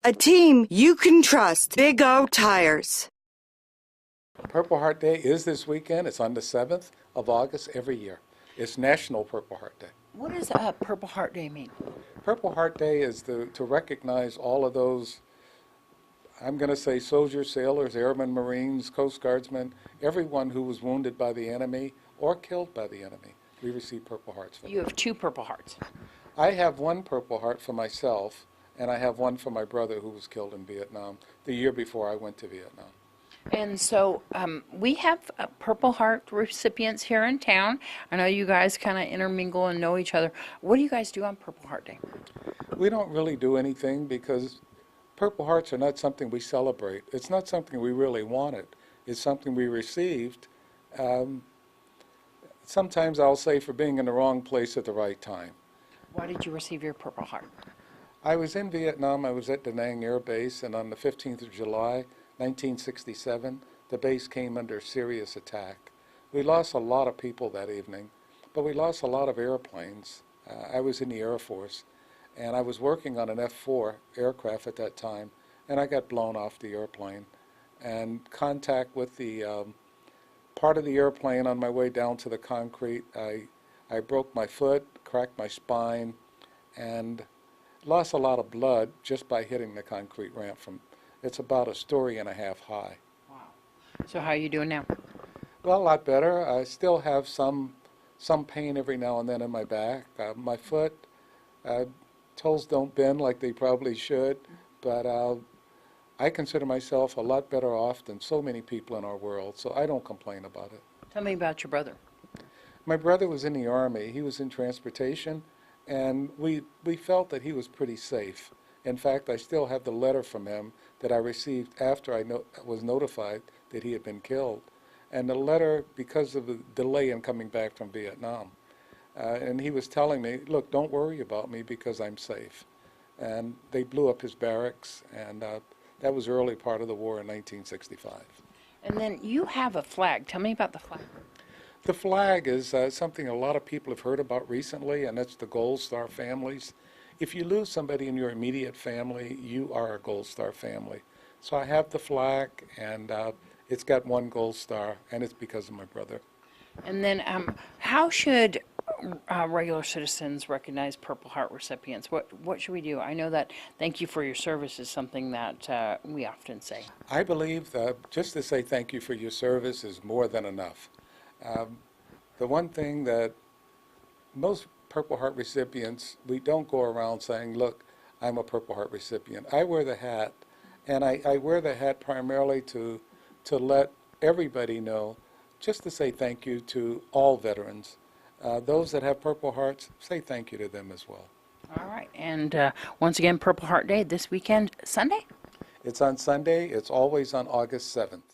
A team you can trust. Big O Tires. Purple Heart Day is this weekend. It's on the 7th of August every year. It's National Purple Heart Day. What does Purple Heart Day mean? Purple Heart Day is to recognize all of those, I'm going to say soldiers, sailors, airmen, Marines, Coast Guardsmen, everyone who was wounded by the enemy or killed by the enemy. We receive Purple Hearts for them. You have 2 Purple Hearts. I have 1 Purple Heart for myself, and I have 1 for my brother who was killed in Vietnam the year before I went to Vietnam. And so we have Purple Heart recipients here in town. I know you guys kind of intermingle and know each other. What do you guys do on Purple Heart Day? We don't really do anything because Purple Hearts are not something we celebrate. It's not something we really wanted. It's something we received. Sometimes I'll say for being in the wrong place at the right time. Why did you receive your Purple Heart? I was in Vietnam. I was at Da Nang Air Base, and on the 15th of July, 1967, the base came under serious attack. We lost a lot of people that evening, but we lost a lot of airplanes. I was in the Air Force, and I was working on an F-4 aircraft at that time, and I got blown off the airplane. And contact with the part of the airplane on my way down to the concrete, I broke my foot, cracked my spine, and lost a lot of blood just by hitting the concrete ramp. It's about 1.5 stories high. Wow. So how are you doing now? Well, a lot better. I still have some pain every now and then in my back. My foot, toes don't bend like they probably should, but I consider myself a lot better off than so many people in our world, so I don't complain about it. Tell me about your brother. My brother was in the Army. He was in transportation, and we felt that he was pretty safe. In fact, I still have the letter from him that I received after I was notified that he had been killed. And the letter, because of the delay in coming back from Vietnam. And he was telling me, look, don't worry about me because I'm safe. And they blew up his barracks, and that was early part of the war in 1965. And then you have a flag. Tell me about the flag. The flag is something a lot of people have heard about recently, and that's the Gold Star families. If you lose somebody in your immediate family, you are a Gold Star family. So I have the flag, and it's got 1 Gold Star, and it's because of my brother. And then how should regular citizens recognize Purple Heart recipients? What should we do? I know that thank you for your service is something that we often say. I believe that just to say thank you for your service is more than enough. The one thing that most Purple Heart recipients, we don't go around saying, look, I'm a Purple Heart recipient. I wear the hat, and I wear the hat primarily to let everybody know, just to say thank you to all veterans. Those that have Purple Hearts, say thank you to them as well. All right. And once again, Purple Heart Day this weekend, Sunday? It's on Sunday. It's always on August 7th.